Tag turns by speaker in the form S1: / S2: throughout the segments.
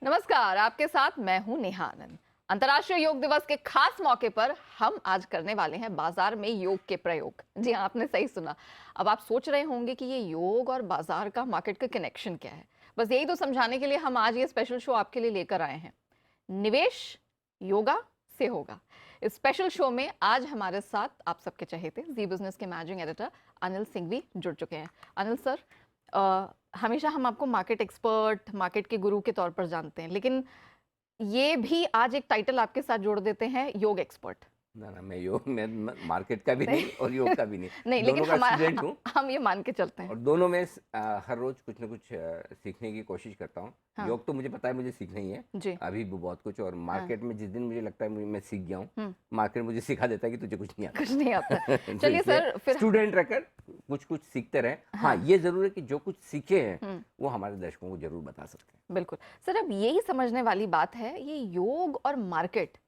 S1: नमस्कार, आपके साथ मैं हूं नेहा आनंद। अंतर्राष्ट्रीय योग दिवस के खास मौके पर हम आज करने वाले हैं बाजार में योग के प्रयोग। जी हाँ, आपने सही सुना। अब आप सोच रहे होंगे कि ये योग और बाजार का मार्केट का कनेक्शन क्या है। बस यही तो समझाने के लिए हम आज ये स्पेशल शो आपके लिए लेकर आए हैं। निवेश योगा से होगा। इस स्पेशल शो में आज हमारे साथ आप सबके चहेते जी बिजनेस के मैनेजिंग एडिटर अनिल सिंह भी जुड़ चुके हैं। अनिल सर, हमेशा हम आपको मार्केट एक्सपर्ट, मार्केट के गुरु के तौर पर जानते हैं, लेकिन ये भी आज एक टाइटल आपके साथ जोड़ देते हैं, योग एक्सपर्ट।
S2: ना ना, मैं योग में मार्केट का भी नहीं और योग का भी नहीं।
S1: नहीं, लेकिन
S2: दोनों का स्टूडेंट हूँ
S1: हम ये मान के चलते
S2: और
S1: हैं।
S2: दोनों में हर रोज कुछ ना कुछ सीखने की कोशिश करता हूँ।
S1: हाँ।
S2: योग तो मुझे पता है मुझे सीखना ही है
S1: जी।
S2: अभी भी बहुत कुछ। और
S1: हाँ।
S2: मार्केट में जिस दिन मुझे लगता है मैं सीख गया हूँ,
S1: हम्म।
S2: मार्केट मुझे सिखा देता है कि तुझे कुछ नहीं आता।
S1: कुछ नहीं आता।
S2: तो
S1: चलिए
S2: इसलिए
S1: सर, फिर
S2: स्टूडेंट रहकर कुछ कुछ सीखते रहे। हाँ,
S1: हाँ।
S2: ये जरूर है कि जो कुछ सीखे हैं
S1: हम्म।
S2: वो हमारे दर्शकों को जरूर बता सकते हैं।
S1: बिल्कुल सर, अब यही समझने वाली बात है, ये योग और मार्केट,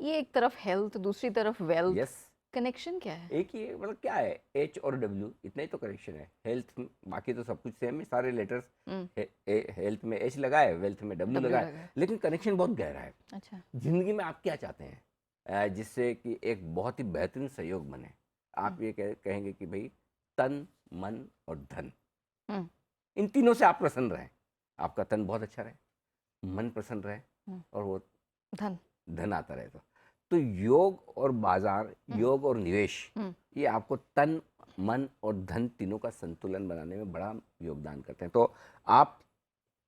S1: ये एक तरफ हेल्थ, दूसरी तरफ वेल्थ,
S2: यस,
S1: कनेक्शन क्या है?
S2: एक ही मतलब क्या है, एच और डब्ल्यू, इतना ही तो करेक्शन है। हेल्थ, बाकी तो सब कुछ सेम है, सारे लेटर्स।
S1: हम्म।
S2: हेल्थ में एच लगा है, वेल्थ में डब्ल्यू लगा
S1: लगा
S2: है,
S1: है।
S2: लेकिन कनेक्शन बहुत गहरा है।
S1: अच्छा।
S2: जिंदगी में आप क्या चाहते हैं जिससे कि एक बहुत ही बेहतरीन सहयोग बने? आप ये कहेंगे कि भाई तन, मन और धन,
S1: हम्म।
S2: इन तीनों से आप प्रसन्न रहें। आपका तन बहुत अच्छा रहे, मन प्रसन्न रहे और वो
S1: धन।
S2: धन आता रहे। तो योग और बाजार, योग और निवेश, ये आपको तन, मन और धन तीनों का संतुलन बनाने में बड़ा योगदान करते हैं। तो आप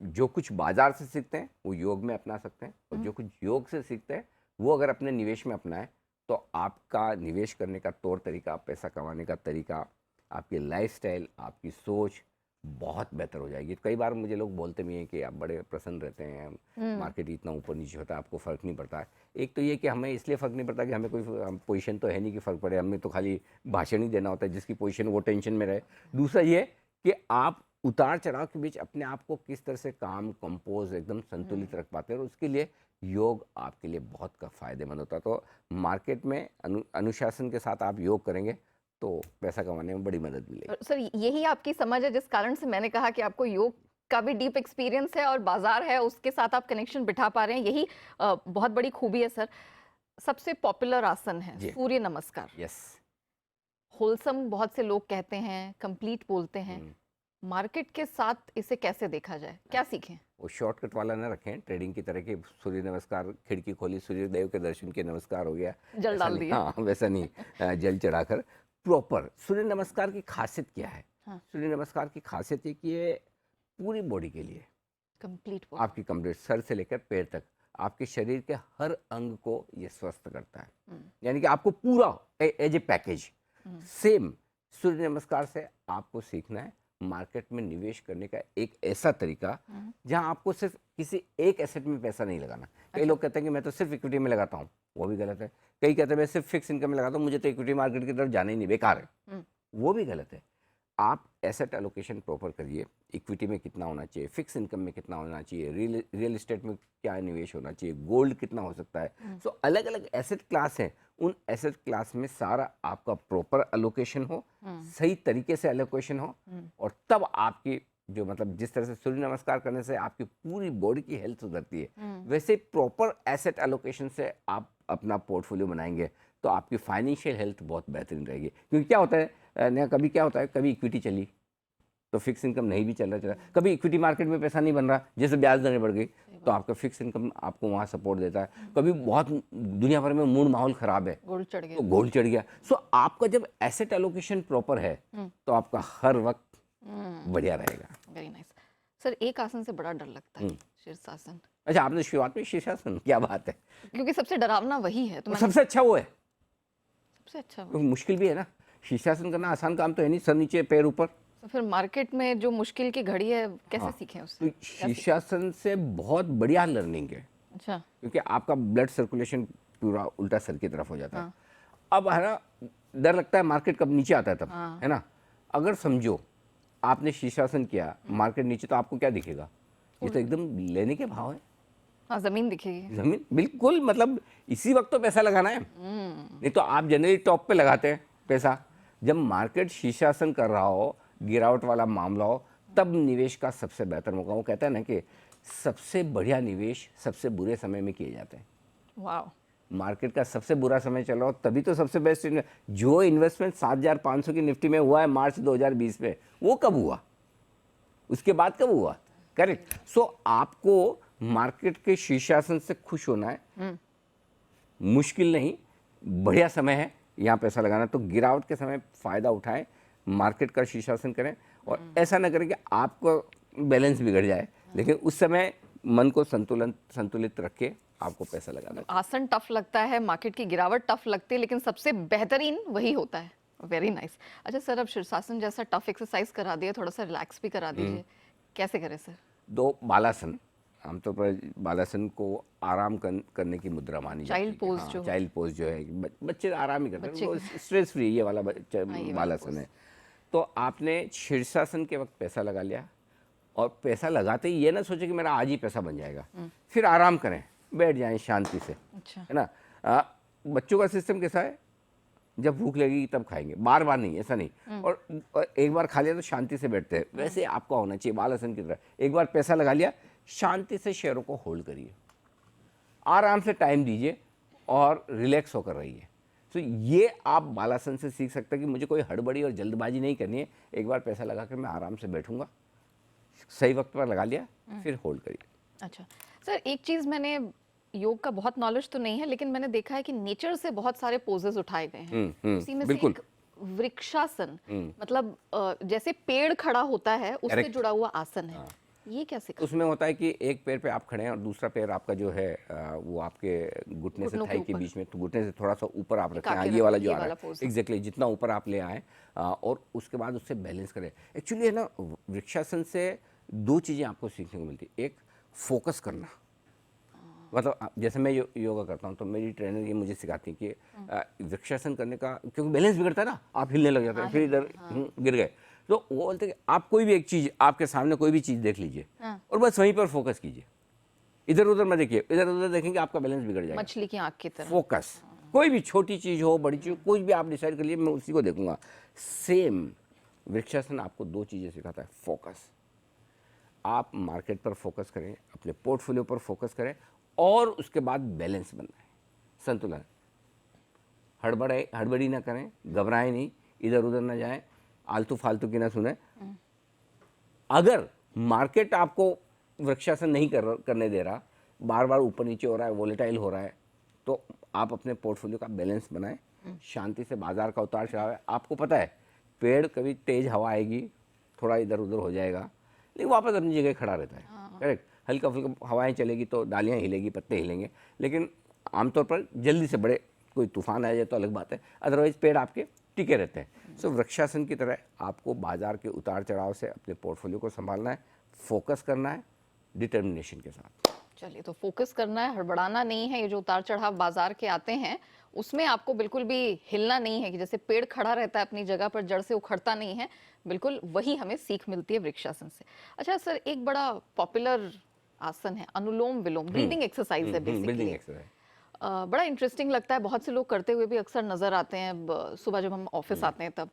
S2: जो कुछ बाजार से सीखते हैं वो योग में अपना सकते हैं, और जो कुछ योग से सीखते हैं वो अगर अपने निवेश में अपनाएं तो आपका निवेश करने का तौर तरीका, पैसा कमाने का तरीका, आपकी लाइफस्टाइल, आपकी सोच बहुत बेहतर हो जाएगी। तो कई बार मुझे लोग बोलते भी हैं कि आप बड़े प्रसन्न रहते हैं, मार्केट इतना ऊपर नीचे होता है, आपको फ़र्क नहीं पड़ता है। एक तो ये कि हमें इसलिए फ़र्क नहीं पड़ता कि हमें कोई पोजीशन तो है नहीं कि फ़र्क पड़े, हमें तो खाली भाषण ही देना होता है, जिसकी पोजीशन वो टेंशन में रहे। दूसरा ये कि आप उतार चढ़ाव के बीच अपने आप को किस तरह से काम, कंपोज, एकदम संतुलित रख पाते हैं, और उसके लिए योग आपके लिए बहुत का फ़ायदेमंद होता है। तो मार्केट में अनुशासन के साथ आप योग करेंगे तो पैसा कमाने में बड़ी मदद मिलेगी।
S1: सर, यही आपकी समझ है जिस कारण से मैंने कहा कि आपको योग का भी डीप एक्सपीरियंस है और बाजार है उसके साथ आप कनेक्शन बिठा पा रहे हैं, यही बहुत बड़ी खूबी है सर। सबसे पॉपुलर आसन है सूर्य नमस्कार।
S2: यस।
S1: होलसम बहुत से लोग कहते हैं, कंप्लीट बोलते हैं। मार्केट के साथ इसे कैसे देखा जाए, क्या सीखें?
S2: वो शॉर्टकट वाला ना रखें, ट्रेडिंग की तरह के सूर्य नमस्कार, खिड़की खोली सूर्य देव के दर्शन के नमस्कार हो गया,
S1: जल डाल दिया।
S2: हाँ वैसा नहीं। जल चढ़ाकर प्रॉपर सूर्य नमस्कार की खासियत क्या है?
S1: हाँ।
S2: सूर्य नमस्कार की खासियत है कि ये पूरी बॉडी के लिए,
S1: कंप्लीट
S2: आपकी कंप्लीट सर से लेकर पैर तक, आपके शरीर के हर अंग को ये स्वस्थ करता है। यानी कि आपको पूरा एज ए पैकेज। सेम सूर्य नमस्कार से आपको सीखना है मार्केट में निवेश करने का एक ऐसा तरीका जहां आपको सिर्फ किसी एक एसेट में पैसा नहीं लगाना। कई लोग कहते हैं कि मैं तो सिर्फ इक्विटी में लगाता हूं, वो भी गलत है। कई कहते हैं मैं सिर्फ फिक्स इनकम में लगाता हूं, मुझे तो इक्विटी मार्केट की तरफ जाना ही नहीं, बेकार है, वो भी गलत है। आप एसेट एलोकेशन प्रॉपर करिए, इक्विटी में कितना होना चाहिए, फिक्स इनकम में कितना होना चाहिए, रियल एस्टेट में क्या निवेश होना चाहिए, गोल्ड कितना हो सकता है। सो अलग अलग एसेट क्लास हैं, उन एसेट क्लास में सारा आपका प्रॉपर एलोकेशन हो, सही तरीके से एलोकेशन हो, और तब आपकी जो मतलब जिस तरह से सूर्य नमस्कार करने से आपकी पूरी बॉडी की हेल्थ सुधरती है, वैसे प्रॉपर एसेट एलोकेशन से आप अपना पोर्टफोलियो बनाएंगे तो आपकी फाइनेंशियल हेल्थ बहुत बेहतरीन रहेगी। क्योंकि क्या होता है नया, कभी क्या होता है, कभी इक्विटी चली तो फिक्स इनकम नहीं भी चला, कभी इक्विटी मार्केट में पैसा नहीं बन रहा, जैसे ब्याज दरें बढ़ गई तो आपका फिक्स इनकम आपको वहाँ सपोर्ट देता है। कभी बहुत दुनिया भर में मूड माहौल खराब है,
S1: गोल्ड चढ़ गया,
S2: तो गोल्ड चढ़ गया। सो आपका जब एसेट एलोकेशन प्रॉपर है तो आपका हर वक्त बढ़िया रहेगा।
S1: Very nice sir. एक आसन से बड़ा डर लगता है, शीर्षासन।
S2: अच्छा, आपने शुरुआत में शीर्षासन, क्या बात है,
S1: क्योंकि सबसे डरावना वही है। तो
S2: सबसे अच्छा वो है,
S1: सबसे अच्छा
S2: मुश्किल भी है ना। शीर्षासन करना आसान काम तो है नहीं, सर नीचे पैर ऊपर।
S1: तो फिर मार्केट में जो मुश्किल की घड़ी है कैसे सीखें उससे?
S2: तो शीर्षासन से बहुत बढ़िया लर्निंग है।
S1: अच्छा।
S2: क्योंकि आपका ब्लड सर्कुलेशन पूरा उल्टा सर की तरफ हो जाता है। अब है ना, डर लगता है मार्केट कब नीचे आता है तब, है ना। अगर समझो आपने शीर्षासन किया, मार्केट नीचे, तो आपको क्या दिखेगा? ये तो एकदम लेने के भाव है।
S1: हाँ, जमीन दिखेगी,
S2: जमीन बिल्कुल, मतलब इसी वक्त तो पैसा लगाना है, नहीं तो आप जनरली टॉप पे लगाते हैं पैसा। जब मार्केट शीर्षासन कर रहा हो, गिरावट वाला मामला हो, तब निवेश का सबसे बेहतर मौका। वो कहता है ना कि सबसे बढ़िया निवेश सबसे बुरे समय में किए जाते हैं।
S1: वाह।
S2: मार्केट का सबसे बुरा समय चल रहा हो तभी तो सबसे बेस्ट जो इन्वेस्टमेंट 7,500 की निफ्टी में हुआ है मार्च 2020 में, वो कब हुआ, उसके बाद कब हुआ? करेक्ट। सो आपको मार्केट के शीर्षासन से खुश होना है, मुश्किल नहीं, बढ़िया समय है यहाँ पैसा लगाना। तो गिरावट के समय फायदा उठाएं, मार्केट का शीर्षासन करें, और ऐसा ना करें कि आपको बैलेंस बिगड़ जाए, लेकिन उस समय मन को संतुलित रख के आपको पैसा लगाना है।
S1: आसन टफ लगता है, मार्केट की गिरावट टफ लगती है, लेकिन सबसे बेहतरीन वही होता है। Very nice. अच्छा सर, अब शीर्षासन जैसा टफ एक्सरसाइज करा दिया, थोड़ा सा रिलैक्स भी करा दीजिए, कैसे करें सर?
S2: दो बालासन, आमतौर पर बालासन को आराम करने की मुद्रा मानी जाती है।
S1: चाइल्ड पोज जो
S2: चाइल्ड पोज जो है, बच्चे आराम ही करते हैं,
S1: बच्चे
S2: वो स्ट्रेस फ्री ये वाला
S1: वाला
S2: बालासन
S1: पोज।
S2: है। तो आपने शीर्षासन के वक्त पैसा लगा लिया, और पैसा लगाते ही ये ना सोचे कि मेरा आज ही पैसा बन जाएगा, फिर आराम करें, बैठ जाएं शांति से,
S1: अच्छा।
S2: है ना। बच्चों का सिस्टम कैसा है, जब भूख लगेगी तब खाएंगे, बार बार नहीं, ऐसा नहीं। और एक बार खा लिया तो शांति से बैठते हैं, वैसे आपका होना चाहिए बालासन की तरह। एक बार पैसा लगा लिया, शांति से शेयरों को होल्ड करिए, आराम से टाइम दीजिए और रिलैक्स होकर रहिए। तो ये आप बालासन से सीख सकते हैं कि मुझे कोई हड़बड़ी और जल्दबाजी नहीं करनी है, एक बार पैसा लगा कर मैं आराम से बैठूंगा, सही वक्त पर लगा लिया, फिर होल्ड करिए।
S1: अच्छा सर, एक चीज मैंने, योग का बहुत नॉलेज तो नहीं है, लेकिन मैंने देखा है कि नेचर से बहुत सारे पोजेस उठाए गए हैं। उसी में से
S2: बिल्कुल।
S1: एक वृक्षासन, मतलब जैसे पेड़ खड़ा होता है उससे
S2: Correct।
S1: जुड़ा हुआ आसन है। ये कैसे कर?
S2: उसमें होता है कि एक पैर पे आप खड़े हैं और दूसरा पैर आपका जो है वो आपके घुटने से
S1: घुटनों के
S2: थाई के
S1: ऊपर।
S2: बीच में, तो घुटने से थोड़ा सा ऊपर आप रखें,
S1: आके
S2: ये वाला
S1: रखें,
S2: जो
S1: ये
S2: आ रहा
S1: वाला
S2: है,
S1: pose।
S2: एग्जैक्टली जितना ऊपर आप ले आए, और उसके बाद उससे बैलेंस करें। एक्चुअली है ना, वृक्षासन से दो चीज़ें आपको सीखने को मिलती है। एक, फोकस करना, मतलब जैसे मैं योगा करता हूँ तो मेरी ट्रेनर ये मुझे सिखाती है कि वृक्षासन करने का, क्योंकि बैलेंस बिगड़ता है ना, आप हिलने लग जाते हैं, फिर इधर गिर गए। तो वो बोलते हैं कि आप कोई भी एक चीज़, आपके सामने कोई भी चीज़ देख लीजिए, और बस वहीं पर फोकस कीजिए, इधर उधर मत देखिए, इधर उधर देखेंगे आपका बैलेंस बिगड़ जाएगा।
S1: मछली की आंख की तरह।
S2: फोकस, कोई भी छोटी चीज़ हो, बड़ी चीज़, कोई भी आप डिसाइड कर लिए, मैं उसी को देखूंगा। सेम वृक्षासन आपको दो चीज़ें सिखाता है। फोकस, आप मार्केट पर फोकस करें, अपने पोर्टफोलियो पर फोकस करें, और उसके बाद बैलेंस बनाएं, संतुलन। हड़बड़ी ना करें, घबराएं नहीं, इधर उधर ना जाएं, आलतू फालतू की ना सुने। अगर मार्केट आपको वृक्षासन नहीं करने दे रहा, बार बार ऊपर नीचे हो रहा है, वोलेटाइल हो रहा है, तो आप अपने पोर्टफोलियो का बैलेंस बनाएं, शांति से। बाजार का उतार चढ़ाव है, आपको पता है, पेड़ कभी तेज हवा आएगी, थोड़ा इधर उधर हो जाएगा, लेकिन वापस अपनी जगह खड़ा रहता है। करेक्ट। हल्का फुल्का हवाएं चलेगी तो डालियां हिलेगी, पत्ते हिलेंगे, लेकिन आमतौर पर जल्दी से बड़े कोई तूफान आ जाए तो अलग बात है, अदरवाइज पेड़ आपके टिके रहते हैं। सो वृक्षासन की तरह आपको बाजार के उतार चढ़ाव से अपने पोर्टफोलियो को संभालना है, फोकस करना है डिटर्मिनेशन के साथ।
S1: चलिए, तो फोकस करना है, हड़बड़ाना नहीं है। ये जो उतार चढ़ाव बाजार के आते हैं उसमें आपको बिल्कुल भी हिलना नहीं है, कि जैसे पेड़ खड़ा रहता है अपनी जगह पर, जड़ से उखड़ता नहीं है, बिल्कुल वही हमें सीख मिलती है वृक्षासन से। अच्छा सर, एक बड़ा पॉपुलर आसन है अनुलोम विलोम, ब्रीदिंग एक्सरसाइज है
S2: बिल्डिंग
S1: बेसिकली।
S2: एक्सरसाइज।
S1: बड़ा इंटरेस्टिंग लगता है, बहुत से लोग करते हुए भी अक्सर नजर आते हैं, सुबह जब हम ऑफिस आते हैं तब।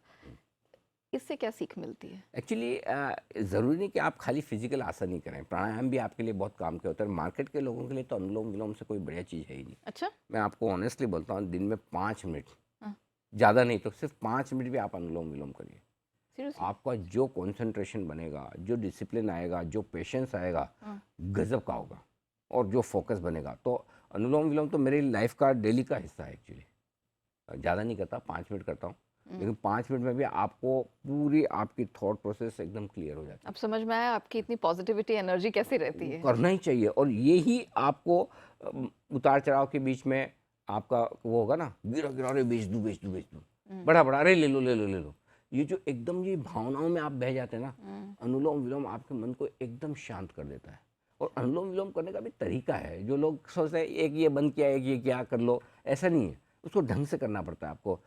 S1: इससे क्या सीख मिलती है?
S2: एक्चुअली ज़रूरी नहीं कि आप खाली फिजिकल आसन ही करें, प्राणायाम भी आपके लिए बहुत काम के होता है। मार्केट के लोगों के लिए तो अनुलोम विलोम से कोई बढ़िया चीज़ है ही नहीं।
S1: अच्छा।
S2: मैं आपको ऑनेस्टली बोलता हूँ, दिन में 5 मिनट,
S1: हाँ।
S2: ज़्यादा नहीं तो सिर्फ 5 मिनट भी आप अनुलोम विलोम करिए,
S1: सीरियसली?
S2: आपका जो कंसंट्रेशन बनेगा, जो डिसिप्लिन आएगा, जो पेशेंस आएगा, गजब का होगा, और जो फोकस बनेगा। तो अनुलोम विलोम तो मेरी लाइफ का डेली का हिस्सा है। एक्चुअली ज़्यादा नहीं करता, 5 मिनट करता हूँ, लेकिन 5 मिनट में भी आपको पूरी आपकी थॉट प्रोसेस एकदम क्लियर हो जाती है।
S1: अब समझ में आया आपकी इतनी पॉजिटिविटी, एनर्जी कैसी रहती है।
S2: करना ही चाहिए, और यही आपको उतार चढ़ाव के बीच में आपका वो होगा ना, गिरा गिरा, अरे बेच दूँ बेच दूँ बेच दूँ, बड़ा बड़ा, अरे ले लो ले लो ले लो, ये जो एकदम ये भावनाओं में आप बह जाते हैं ना, अनुलोम विलोम आपके मन को एकदम शांत कर देता है। और अनुलोम विलोम करने का भी तरीका है, जो लोग सोचते हैं एक ये बंद किया, एक ये क्या कर लो, ऐसा नहीं है, उसको ढंग से करना पड़ता है। आपको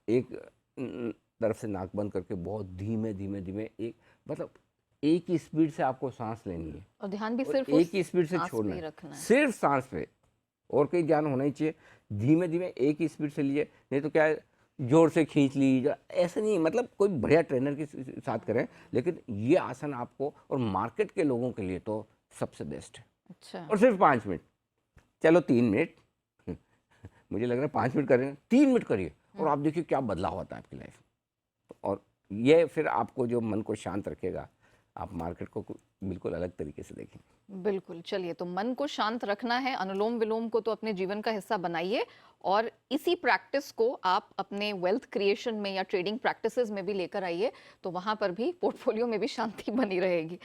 S2: एक तरफ से नाक बंद करके बहुत धीमे धीमे धीमे, एक मतलब एक ही स्पीड से आपको सांस लेनी है,
S1: और ध्यान भी
S2: और
S1: सिर्फ
S2: एक ही स्पीड से
S1: सांस पे
S2: छोड़ना
S1: ही
S2: है,
S1: रखना है।
S2: सिर्फ सांस पे, और कहीं ध्यान होना ही चाहिए। धीमे धीमे एक ही स्पीड से लिए, नहीं तो क्या है, जोर से खींच ली, ऐसा नहीं। मतलब कोई बढ़िया ट्रेनर के साथ करें, लेकिन ये आसन आपको, और मार्केट के लोगों के लिए तो सबसे बेस्ट है।
S1: अच्छा।
S2: और सिर्फ 5 मिनट, चलो 3 मिनट मुझे लग रहा है 5 मिनट करें, 3 मिनट करिए और आप देखिए क्या बदलाव होता है आपकी लाइफ में। और ये फिर आपको जो मन को शांत रखेगा, आप मार्केट को बिल्कुल अलग तरीके से देखेंगे।
S1: बिल्कुल, चलिए तो मन को शांत रखना है, अनुलोम विलोम को तो अपने जीवन का हिस्सा बनाइए और इसी प्रैक्टिस को आप अपने वेल्थ क्रिएशन में या ट्रेडिंग प्रैक्टिसेस में भी लेकर आइए, तो वहां पर भी पोर्टफोलियो में भी शांति बनी रहेगी।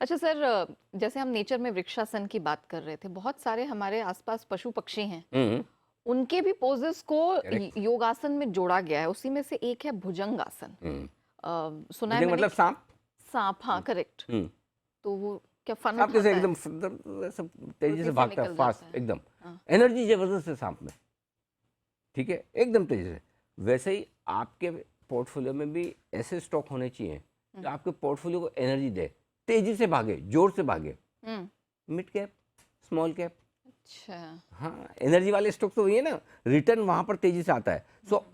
S1: अच्छा सर, जैसे हम नेचर में वृक्षासन की बात कर रहे थे, बहुत सारे हमारे आसपास पशु पक्षी हैं, उनके भी पोजेस को
S2: Correct.
S1: योगासन में जोड़ा गया है। उसी में से एक है भुजंगासन। सुना है
S2: मुझे
S1: मैंने
S2: मतलब सांप।
S1: सांप, हाँ करेक्ट। तो वो क्या फन
S2: सांप कैसे
S1: उठाता है?
S2: एकदम सब तेजी
S1: फुर्ती
S2: से
S1: से
S2: भागता है,
S1: निकल जाता
S2: फास्ट
S1: है।
S2: एकदम,
S1: हाँ।
S2: एनर्जी जबरदस्त है सांप में, ठीक है, एकदम तेजी से। वैसे ही आपके पोर्टफोलियो में भी ऐसे स्टॉक होने चाहिए जो आपके पोर्टफोलियो को एनर्जी दे, तेजी से भागे, जोर से भागे। मिड कैप, स्मॉल कैप,
S1: अच्छा।
S2: हाँ, एनर्जी वाले स्टॉक तो वही है ना, रिटर्न वहां पर तेजी से आता है। सो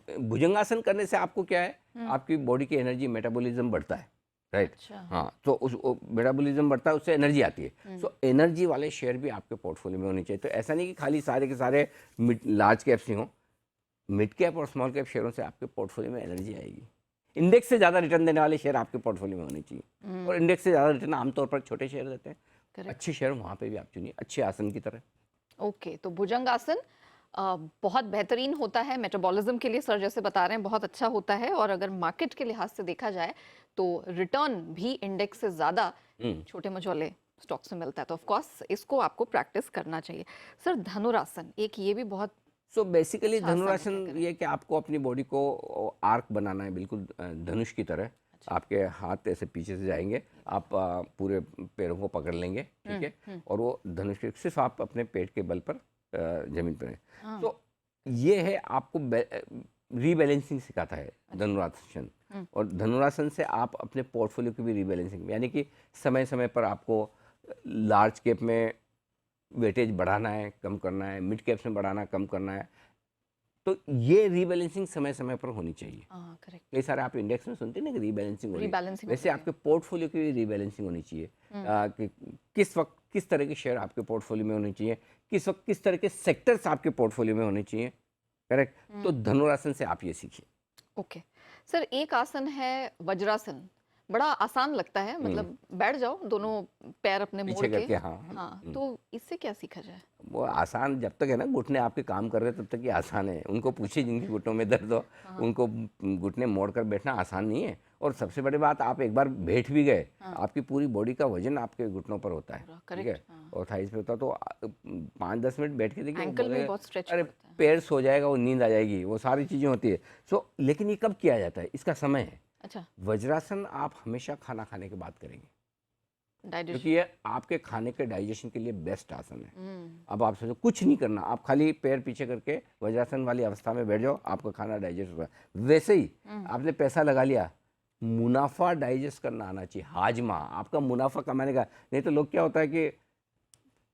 S2: भुजंगासन करने से आपको क्या है, आपकी बॉडी की एनर्जी मेटाबॉलिज्म बढ़ता है, राइट।
S1: अच्छा।
S2: हाँ, तो उस मेटाबॉलिज्म बढ़ता है, उससे एनर्जी आती है। सो एनर्जी वाले शेयर भी आपके पोर्टफोलियो में होने चाहिए। तो ऐसा नहीं कि खाली सारे के सारे लार्ज कैप्स ही हों, मिड कैप और स्मॉल कैप शेयरों से आपके पोर्टफोलियो में एनर्जी आएगी। इंडेक्स से ज़्यादा रिटर्न देने वाले शेयर आपके पोर्टफोलियो में होने चाहिए, और इंडेक्स से ज़्यादा रिटर्न आमतौर पर छोटे शेयर देते हैं।
S1: करेक्ट।
S2: अच्छे शेयर वहाँ पे भी आप चुनिए, अच्छे आसन की तरह।
S1: ओके, तो भुजंगासन बहुत बेहतरीन होता है मेटाबॉलिज्म के लिए, सर जैसे बता रहे हैं बहुत अच्छा होता है, और अगर मार्केट के लिहाज से देखा जाए तो रिटर्न भी इंडेक्स से ज़्यादा छोटे मझोले स्टॉक्स में मिलता है। तो ऑफ कोर्स इसको आपको प्रैक्टिस करना चाहिए। सर धनुरासन, एक ये भी बहुत
S2: सो बेसिकली
S1: अच्छा आसन है,
S2: धनुरासन
S1: क्या करें?
S2: ये कि आपको अपनी बॉडी को आर्क बनाना है, बिल्कुल धनुष की तरह। आपके हाथ ऐसे पीछे से जाएंगे, आप पूरे पैरों को पकड़ लेंगे, ठीक है, और वो धनुष के सिर्फ आप अपने पेट के बल पर जमीन पर हैं। तो ये है, आपको रीबैलेंसिंग सिखाता है धनुरासन। और धनुरासन से आप अपने पोर्टफोलियो की भी रीबैलेंसिंग, यानी कि समय समय पर आपको लार्ज कैप में वेटेज बढ़ाना है, कम करना है, मिड कैप्स में बढ़ाना, कम करना है। तो ये रीबैलेंसिंग समय समय पर होनी चाहिए।
S1: करेक्ट।
S2: कई सारे आप इंडेक्स में सुनते हैं ना कि रीबैलेंसिंग हो रही है,
S1: रीबैलेंसिंग
S2: वैसे आपके पोर्टफोलियो की भी रीबैलेंसिंग होनी चाहिए। कि किस वक्त किस तरह के शेयर आपके पोर्टफोलियो में होने चाहिए, किस वक्त किस तरह के सेक्टर्स आपके पोर्टफोलियो में होने चाहिए, करेक्ट। तो धनुरासन से आप ये सीखिए।
S1: ओके सर, एक आसन है वज्रासन, बड़ा आसान लगता है, मतलब बैठ जाओ दोनों पैर अपने मोड़
S2: पीछे
S1: के।
S2: करके, हाँ।
S1: हाँ, तो इससे क्या सीखा जाए?
S2: वो आसान जब तक है ना, घुटने आपके काम कर रहे हैं तब तक ये आसान है। उनको पूछिए जिनके घुटनों में दर्द हो, उनको घुटने मोड़ कर बैठना आसान नहीं है। और सबसे बड़ी बात, आप एक बार बैठ भी गए, आपकी पूरी बॉडी का वजन आपके घुटनों पर होता है, ठीक है, और थाइस पे होता है। तो 5-10 मिनट बैठ के देखिए, वो
S1: एंकल में
S2: बोलेगा,
S1: बहुत स्ट्रेच
S2: अरे
S1: पड़ता है।
S2: पैर सो जाएगा, वो नींद आ जाएगी, वो सारी चीज़ें होती है। सो लेकिन ये कब किया जाता है, इसका समय है।
S1: अच्छा,
S2: वज्रासन आप हमेशा खाना खाने के बाद करेंगे,
S1: डाइजेशन।
S2: क्योंकि ये आपके खाने के डाइजेशन के लिए बेस्ट आसन है। अब आप सोचो कुछ नहीं करना, आप खाली पैर पीछे करके वज्रासन वाली अवस्था में बैठ जाओ, आपका खाना डाइजेस्ट होगा। वैसे ही आपने पैसा लगा लिया, मुनाफा डाइजेस्ट करना आना चाहिए, हाजमा आपका मुनाफा कमाने का। नहीं तो लोग क्या होता है कि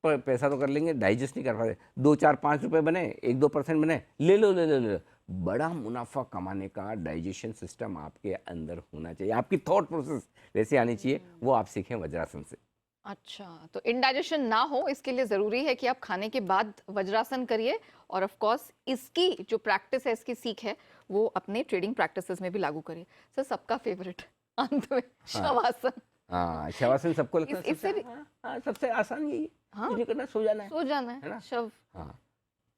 S2: पैसा तो कर लेंगे, डाइजेस्ट नहीं कर पाते। 2-4-5 रुपए बने, 1-2% बने, ले लो ले लो ले लो। बड़ा मुनाफा कमाने का डाइजेशन सिस्टम आपके अंदर होना चाहिए, आपकी थॉट प्रोसेस वैसे आनी चाहिए, वो आप सीखें वज्रासन से।
S1: अच्छा, तो इंडाइजेशन ना हो इसके लिए जरूरी है कि आप खाने के बाद वज्रासन करिए, और ऑफ कोर्स इसकी जो प्रैक्टिस है, इसकी सीख है, वो अपने ट्रेडिंग प्रैक्टिसेस में भी लागू करिए। सर सबका फेवरेट अंत में शवासन।
S2: हाँ, शवासन सबको लगता है
S1: इससे भी
S2: सबसे आसान यही, कुछ नहीं करना, सो जाना है।
S1: सो जाना
S2: है
S1: है
S2: ना?
S1: शव।
S2: हाँ,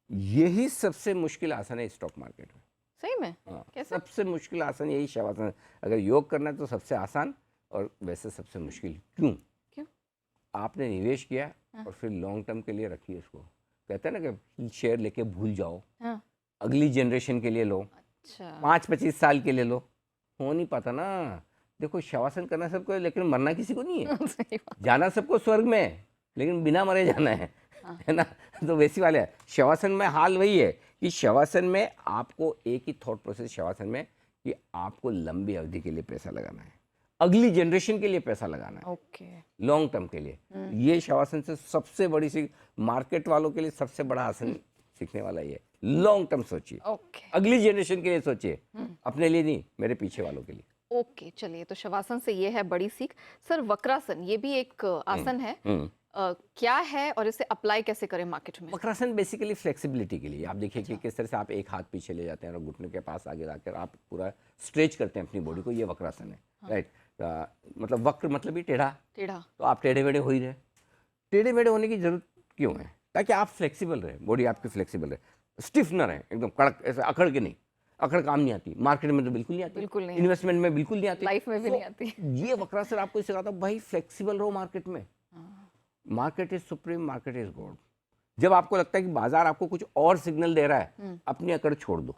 S2: यही सबसे मुश्किल आसन है स्टॉक मार्केट में।
S1: सही में?
S2: हाँ,
S1: कैसे?
S2: सबसे मुश्किल आसन यही शवासन है। अगर योग करना है तो सबसे आसान, और वैसे सबसे मुश्किल। क्यों? आपने निवेश किया और फिर लॉन्ग टर्म के लिए रखिए इसको। कहते हैं ना कि शेयर लेके भूल जाओ, अगली जनरेशन के लिए लो,
S1: अच्छा।
S2: 5-25 साल के लिए लो, हो नहीं पाता ना। देखो, शवासन करना सबको है, लेकिन मरना किसी को नहीं है।
S1: सही बात।
S2: जाना सबको स्वर्ग में है, लेकिन बिना मरे जाना है ना। तो वैसी वाले है शवासन में। हाल वही है कि शवासन में आपको एक ही थॉट प्रोसेस, शवासन में, कि आपको लंबी अवधि के लिए पैसा लगाना है, अगली जनरेशन के लिए पैसा लगाना है,
S1: ओके।
S2: लॉन्ग टर्म के लिए। ये शवासन से सबसे बड़ी सीख, मार्केट वालों के लिए सबसे बड़ा आसन सीखने वाला ये। लॉन्ग टर्म सोचिए,
S1: ओके।
S2: अगली जनरेशन के लिए सोचिए, अपने लिए नहीं, मेरे पीछे वालों के लिए।
S1: ओके, चलिए तो शवासन से ये है बड़ी सीख। सर वक्रासन ये भी एक आसन है।
S2: हम्म
S1: क्या है और इसे अप्लाई कैसे करें मार्केट में?
S2: वक्रासन बेसिकली फ्लेक्सिबिलिटी के लिए। आप देखिए कि
S1: अच्छा।
S2: किस तरह से आप एक हाथ पीछे ले जाते हैं और घुटने के पास आगे लाकर आप पूरा स्ट्रेच करते हैं अपनी बॉडी को, ये वक्रासन है।
S1: हाँ।
S2: राइट। मतलब वक्र मतलब ही टेढ़ा,
S1: टेढ़ा।
S2: तो आप टेढ़े मेढ़े हो ही रहे। टेढ़े मेढ़े होने की जरूरत क्यों है? ताकि आप फ्लेक्सिबल रहे, बॉडी आपकी फ्लेक्सिबल रहे, स्टिफ न रहे, एकदम कड़क ऐसे अकड़ के नहीं। अकड़ काम नहीं आती, मार्केट में तो बिल्कुल नहीं आती,
S1: बिल्कुल नहीं
S2: इन्वेस्टमेंट में बिल्कुल नहीं आती,
S1: लाइफ में भी
S2: So,
S1: नहीं आती।
S2: ये वक्रासन आपको सिखाता है भाई फ्लेक्सिबल रहो मार्केट में।
S1: हाँ।
S2: Market is supreme, market is God. जब आपको लगता है कि बाजार आपको कुछ और सिग्नल दे रहा है, अपनी अकड़ छोड़ दो,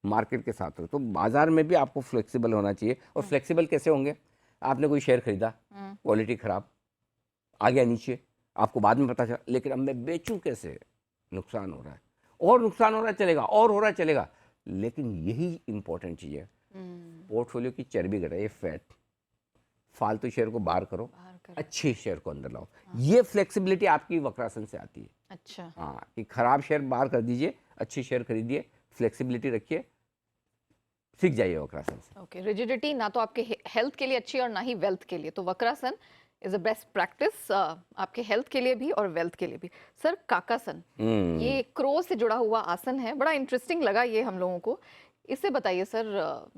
S2: मार्केट के साथ रहो। तो बाजार में भी आपको फ्लेक्सिबल होना चाहिए। और फ्लेक्सिबल कैसे होंगे? आपने कोई शेयर खरीदा, क्वालिटी खराब, आ गया नीचे, आपको बाद में पता चला, लेकिन अब मैं बेचूं कैसे? नुकसान हो रहा है, और नुकसान हो रहा है चलेगा, और हो रहा है चलेगा। लेकिन यही इंपॉर्टेंट चीज़ है, पोर्टफोलियो की चर्बी घटाइए, फैट, फालतू शेयर को बाहर करो, अच्छे शेयर को अंदर लाओ। ये फ्लेक्सिबिलिटी आपकी वक्रासन से आती है।
S1: अच्छा।
S2: हाँ, कि खराब शेयर बाहर कर दीजिए, अच्छे शेयर खरीदिए, फ्लेक्सिबिलिटी रखिए, सीख जाइए वक्रासन से।
S1: ओके, रिजिडिटी ना तो आपके हेल्थ के लिए अच्छी और ना ही वेल्थ के लिए, तो Vakrasana is a best practice आपके हेल्थ के लिए भी और वेल्थ के लिए भी। सर काकासन, ये क्रो से जुड़ा हुआ आसन है, बड़ा इंटरेस्टिंग लगा ये हम लोगों को। इसे बताइए सर,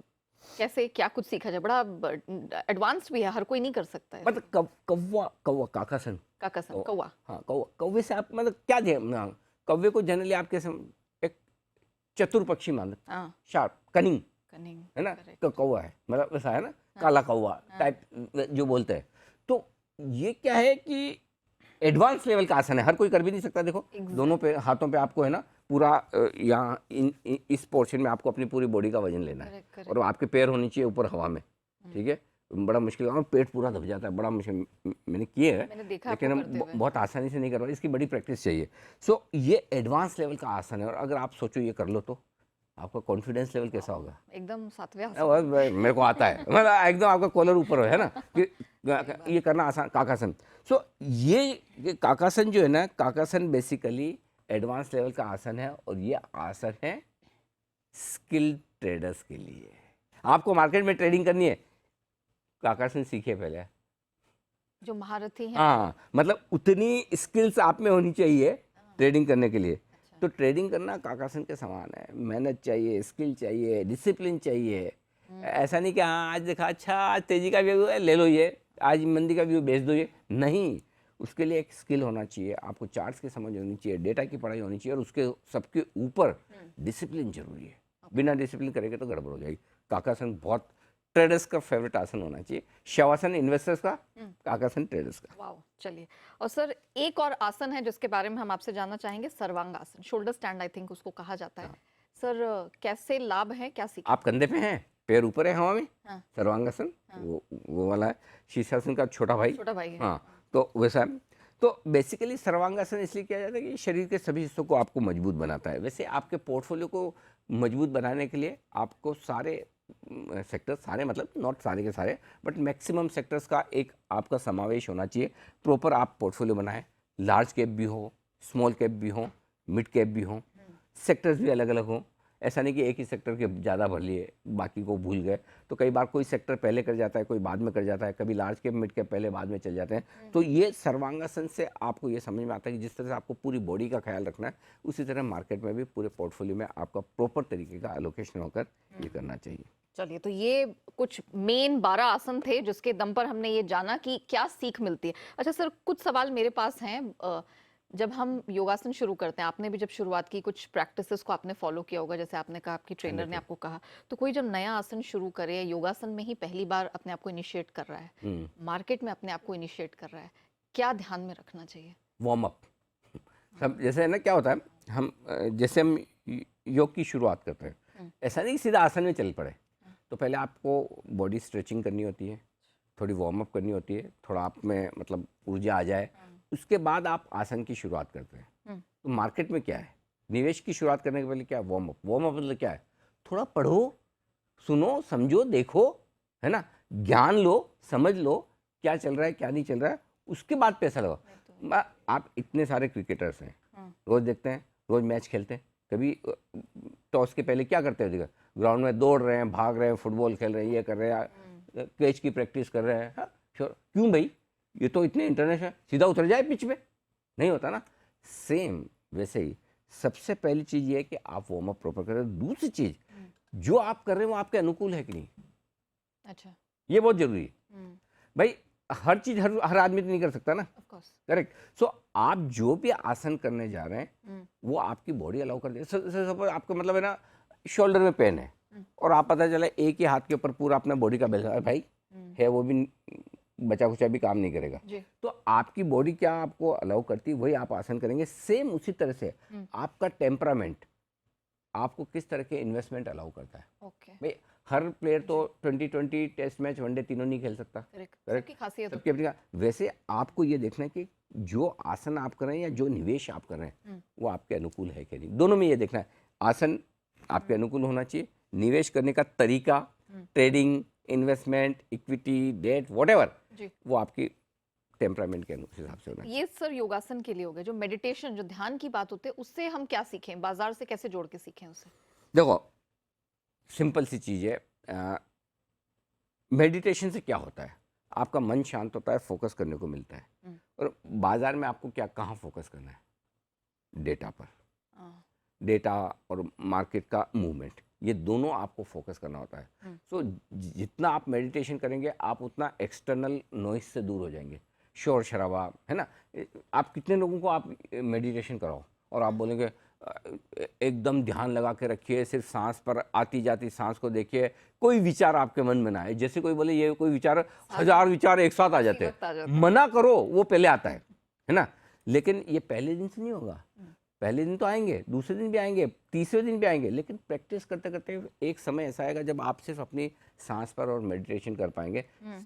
S1: कैसे क्या कुछ सीखा जाए? बड़ा एडवांस्ड भी है, हर कोई नहीं कर सकता है।
S2: मतलब कौवा कौवा काकासन,
S1: काकासन, कौवा।
S2: हाँ कौवा, कौवे से आप मतलब क्या दे? कौवे को जनरली आप कैसे एक चतुर पक्षी मान,
S1: हाँ,
S2: शार्प, कनिंग,
S1: कनिंग,
S2: है ना?
S1: correct।
S2: तो कौवा है, मतलब वैसा है ना, काला कौवा टाइप जो बोलते हैं। तो ये क्या है कि एडवांस लेवल का आसन है, हर कोई कर भी नहीं सकता। देखो दोनों पे हाथों पे आपको है ना पूरा यहाँ इस पोर्शन में आपको अपनी पूरी बॉडी का वजन लेना है,
S1: Correct, correct।
S2: और आपके पैर होने चाहिए ऊपर हवा में, ठीक है? बड़ा मुश्किल है, और पेट पूरा दब जाता है, बड़ा मुश्किल। मैंने किए हैं,
S1: मैंने देखा
S2: लेकिन
S1: आपको
S2: हम
S1: करते हुए।
S2: बहुत आसानी से नहीं कर पाते, इसकी बड़ी प्रैक्टिस चाहिए। सो ये एडवांस लेवल का आसन है, और अगर आप सोचो ये कर लो तो आपका कॉन्फिडेंस लेवल कैसा होगा?
S1: एकदम सातवें आसन।
S2: मेरे को आता है, मतलब एकदम आपका कॉलर ऊपर हो, है ना, कि ये करना आसान। काकासन, सो ये काकासन जो है ना, काकासन बेसिकली एडवांस लेवल का आसन है, और ये आसन है स्किल ट्रेडर्स के लिए। आपको मार्केट में ट्रेडिंग करनी है, काकासन सीखिए पहले।
S1: जो महारथी हैं।
S2: हाँ, मतलब उतनी स्किल्स आप में होनी चाहिए ट्रेडिंग करने के लिए। तो ट्रेडिंग करना काकासन के समान है, मेहनत चाहिए, स्किल चाहिए, डिसिप्लिन चाहिए। ऐसा नहीं कि हाँ आज देखा अच्छा आज तेजी का व्यू है ले लो ये, आज मंदी का व्यू बेच दो ये, नहीं। उसके लिए एक स्किल होना चाहिए, आपको चार्ट्स की समझ होनी चाहिए, डेटा की पढ़ाई होनी चाहिए, और उसके सबके ऊपर डिसिप्लिन जरूरी है। बिना डिसिप्लिन करेंगे तो गड़बड़ हो जाएगी। काकासन बहुत ट्रेडर्स का फेवरेट आसन होना चाहिए, शवासन इन्वेस्टर्स का, काकासन ट्रेडर्स का।
S1: वाओ, चलिए। और सर एक और आसन है जिसके बारे में हम आपसे जानना चाहेंगे, सर्वांग आसन, शोल्डर स्टैंड आई थिंक उसको कहा जाता है। सर कैसे लाभ है, क्या सीख?
S2: आप कंधे पे हैं, पैर ऊपर है हवा में,
S1: हाँ।
S2: सर्वांगासन, वो वाला है। शीर्षासन का छोटा भाई,
S1: छोटा भाई है।
S2: हाँ, तो वैसा है। तो बेसिकली सर्वांगासन इसलिए किया जाता है कि शरीर के सभी हिस्सों को आपको मजबूत बनाता है। वैसे आपके पोर्टफोलियो को मजबूत बनाने के लिए आपको सारे सेक्टर, सारे मतलब नॉट सारे के सारे, बट मैक्सिमम सेक्टर्स का एक आपका समावेश होना चाहिए। प्रॉपर आप पोर्टफोलियो बनाएं, लार्ज कैप भी हो, स्मॉल कैप भी हो, मिड कैप भी हो, सेक्टर्स भी अलग अलग हों। ऐसा नहीं कि एक ही सेक्टर के ज़्यादा भर लिए बाकी को भूल गए। तो कई बार कोई सेक्टर पहले कर जाता है, कोई बाद में कर जाता है, कभी लार्ज कैप मिड कैप पहले बाद में चल जाते हैं। तो ये सर्वांगासन से आपको ये समझ में आता है कि जिस तरह से आपको पूरी बॉडी का ख्याल रखना है, उसी तरह मार्केट में भी पूरे पोर्टफोलियो में आपका प्रॉपर तरीके का एलोकेशन होकर ये करना चाहिए।
S1: चलिए, तो ये कुछ मेन 12 आसन थे जिसके दम पर हमने ये जाना कि क्या सीख मिलती है। अच्छा सर, कुछ सवाल मेरे पास हैं। जब हम योगासन शुरू करते हैं, आपने भी जब शुरुआत की कुछ प्रैक्टिसेस को आपने फॉलो किया होगा, जैसे आपने कहा आपकी ट्रेनर ने आपको कहा, तो कोई जब नया आसन शुरू करे, योगासन में ही पहली बार अपने आप को इनिशिएट कर रहा है, मार्केट में अपने आप को इनिशिएट कर रहा है, क्या ध्यान में रखना चाहिए?
S2: वार्म अप, सब जैसे है ना, क्या होता है, हम जैसे हम योग की शुरुआत करते हैं, ऐसा नहीं सीधा आसन में चल पड़े। तो पहले आपको बॉडी स्ट्रेचिंग करनी होती है, थोड़ी वार्म अप करनी होती है, थोड़ा आप में मतलब ऊर्जा आ जाए, उसके बाद आप आसन की शुरुआत करते हैं। तो मार्केट में क्या है, निवेश की शुरुआत करने के पहले क्या है, वार्म अप। वार्म अप मतलब क्या है, थोड़ा पढ़ो, सुनो, समझो, देखो, है ना, ज्ञान लो, समझ लो क्या चल रहा है क्या नहीं चल रहा है, उसके बाद पैसा लगाओ। आप इतने सारे क्रिकेटर्स हैं, रोज देखते हैं, रोज मैच खेलते हैं, कभी टॉस के पहले क्या करते हैं, ग्राउंड में दौड़ रहे हैं, भाग रहे हैं, फुटबॉल खेल रहे हैं, ये कर रहे हैं, कैच की प्रैक्टिस कर रहे हैं, हाँ, श्योर, क्यों भाई, ये तो इतने इंटरनेशनल, सीधा उतर जाए पिच पे, नहीं होता ना। सेम वैसे ही सबसे पहली चीज़ ये है कि आप वार्म अप प्रॉपर करें। दूसरी चीज़, जो आप कर रहे हैं वो आपके अनुकूल है कि नहीं,
S1: अच्छा।
S2: ये बहुत जरूरी है भाई। हर चीज हर आदमी तो नहीं कर सकता ना,
S1: ऑफ कोर्स।
S2: करेक्ट। सो आप जो भी आसन करने जा रहे हैं वो आपकी बॉडी अलाउ कर दे। सपोज आपको मतलब है ना शोल्डर में पेन है और आप पता चला एक ही हाथ के ऊपर पूरा अपना बॉडी का बेल्ट भाई है, वो भी बचा कुचा भी काम नहीं करेगा। तो आपकी बॉडी क्या आपको अलाउ करती है वही आप आसन करेंगे। सेम उसी तरह से आपका टेम्परामेंट आपको किस तरह के इन्वेस्टमेंट अलाउ करता है। भाई हर प्लेयर तो 2020 टेस्ट मैच वनडे तीनों नहीं खेल सकता, करेक्ट, सबकी अपनी। वैसे आपको ये देखना है कि जो आसन आप कर रहे हैं या जो निवेश आप कर रहे हैं वो आपके अनुकूल है कि नहीं। दोनों में ये देखना है, आसन आपके अनुकूल होना चाहिए, निवेश करने का तरीका, trading, investment, equity, debt, whatever, वो आपकी टेम्परामेंट के हिसाब से होना चाहिए।
S1: ये सर योगासन के लिए हो गया। जो मेडिटेशन, जो ध्यान की बात होती है, उससे हम क्या सीखें, बाजार से कैसे जोड़ के सीखें उसे?
S2: देखो सिंपल सी चीज़ है, मेडिटेशन से क्या होता है, आपका मन शांत होता है, फोकस करने को मिलता है। और बाजार में आपको क्या कहाँ फोकस करना है, डेटा पर, डेटा और मार्केट का मूवमेंट, ये दोनों आपको फोकस करना होता है। सो जितना आप मेडिटेशन करेंगे आप उतना एक्सटर्नल नॉइस से दूर हो जाएंगे, शोर शराबा, है ना। आप कितने लोगों को आप मेडिटेशन कराओ और आप बोलेंगे एकदम ध्यान लगा के रखिए, सिर्फ सांस पर आती जाती सांस को देखिए, कोई विचार आपके मन में ना आए। जैसे कोई बोले ये कोई विचार, हजार विचार एक साथ आ जाते हैं, मना करो, वो पहले आता है ना। लेकिन ये पहले दिन से नहीं होगा, पहले दिन तो आएंगे, दूसरे दिन भी आएंगे, तीसरे दिन भी आएंगे, लेकिन प्रैक्टिस करते करते एक समय ऐसा आएगा जब आप सिर्फ अपनी सांस पर और मेडिटेशन कर पाएंगे।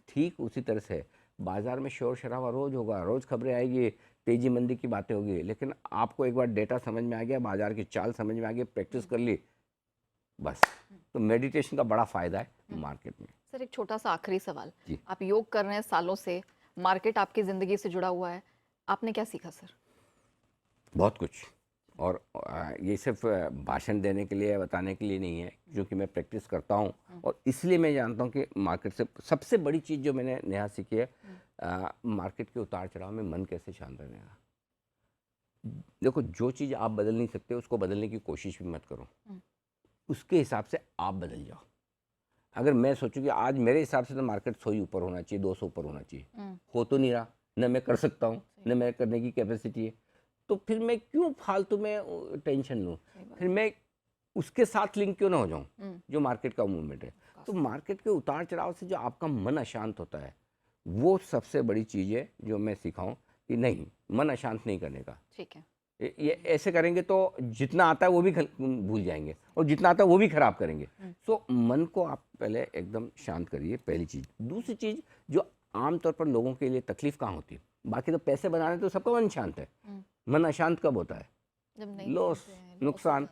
S2: ठीक उसी तरह से बाजार में शोर शराबा रोज होगा, रोज खबरें आएगी, तेजी मंदी की बातें होगी, लेकिन आपको एक बार डेटा समझ में आ गया, बाजार की चाल समझ में आ गई, प्रैक्टिस कर ली, बस। तो मेडिटेशन का बड़ा फायदा है मार्केट में।
S1: सर एक छोटा सा आखिरी सवाल, आप योग कर रहे हैं सालों से, मार्केट आपकी जिंदगी से जुड़ा हुआ है, आपने क्या सीखा सर?
S2: बहुत कुछ, और ये सिर्फ भाषण देने के लिए, बताने के लिए नहीं है, क्योंकि मैं प्रैक्टिस करता हूँ और इसलिए मैं जानता हूँ कि मार्केट से सबसे बड़ी चीज़ जो मैंने नेहा सीखी है, मार्केट के उतार चढ़ाव में मन कैसे शांत रहने का। देखो जो चीज़ आप बदल नहीं सकते उसको बदलने की कोशिश भी मत करो, उसके हिसाब से आप बदल जाओ। अगर मैं सोचूं कि आज मेरे हिसाब से तो मार्केट 100 ही ऊपर होना चाहिए, 200 ऊपर होना चाहिए, हो तो नहीं रहा, न मैं कर सकता हूँ, न मैं करने की कैपेसिटी है, तो फिर मैं क्यों फालतू में टेंशन लूँ, फिर मैं उसके साथ लिंक क्यों ना हो जाऊँ जो मार्केट का मूवमेंट है। तो मार्केट के उतार चढ़ाव से जो आपका मन अशांत होता है वो सबसे बड़ी चीज़ है जो मैं सिखाऊं कि नहीं, मन अशांत नहीं करने का।
S1: ठीक है,
S2: ये ऐसे करेंगे तो जितना आता है वो भी भूल जाएंगे और जितना आता है वो भी खराब करेंगे। सो मन को आप पहले एकदम शांत करिए, पहली चीज़। दूसरी चीज़ जो आमतौर पर लोगों के लिए तकलीफ कहाँ होती है, बाकी तो पैसे बनाने तो सबका मन शांत है, मन अशांत कब होता है, लॉस, नुकसान।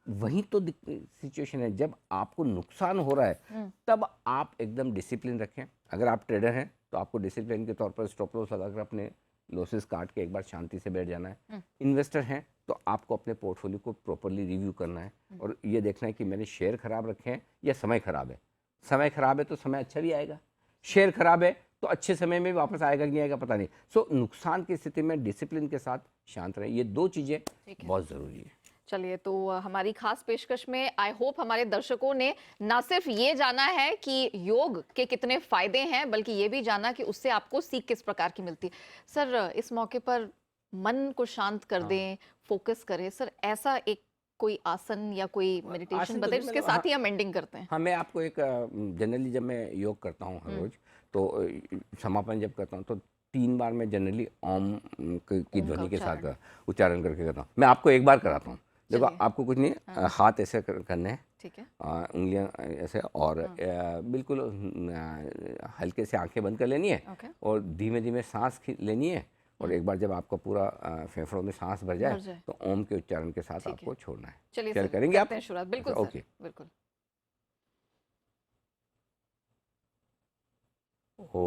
S2: वही तो सिचुएशन है, जब आपको नुकसान हो रहा है तब आप एकदम डिसिप्लिन रखें। अगर आप ट्रेडर हैं तो आपको डिसिप्लिन के तौर पर स्टॉप लॉस लगाकर अपने लॉसेस काट के एक बार शांति से बैठ जाना है। इन्वेस्टर हैं तो आपको अपने पोर्टफोलियो को प्रॉपरली रिव्यू करना है और ये देखना है कि मैंने शेयर खराब रखे हैं या समय खराब है। समय खराब है तो समय अच्छा भी आएगा, शेयर खराब है तो अच्छे समय में वापस आएगा कि नहीं आएगा पता नहीं। सो नुकसान की स्थिति में डिसिप्लिन के साथ शांत रहें, ये दो चीज़ें बहुत ज़रूरी है।
S1: चलिए, तो हमारी खास पेशकश में आई होप हमारे दर्शकों ने ना सिर्फ ये जाना है कि योग के कितने फायदे हैं, बल्कि ये भी जाना कि उससे आपको सीख किस प्रकार की मिलती है। सर इस मौके पर मन को शांत कर दें, फोकस करें, सर ऐसा एक कोई आसन या कोई मेडिटेशन बताइए, उसके साथ ही हम एंडिंग करते हैं।
S2: हाँ, मैं आपको एक जनरली जब मैं योग करता हूँ हर रोज, तो समापन जब करता हूँ तो 3 बार मैं जनरली ओम की ध्वनि के साथ उच्चारण करके करता हूँ। मैं आपको एक बार कराता हूँ। देखो आपको कुछ नहीं, हाथ ऐसे करने हैं, ठीक है, उंगलियां ऐसे, और बिल्कुल हल्के से आंखें बंद कर लेनी है और धीमे धीमे सांस लेनी है। और एक बार जब आपका पूरा फेफड़ों में सांस भर जाए तो ओम के उच्चारण के साथ आपको छोड़ना है।
S1: चलिए
S2: करेंगे आप?
S1: शुरुआत। बिल्कुल
S2: ओके,
S1: बिल्कुल।
S2: ओ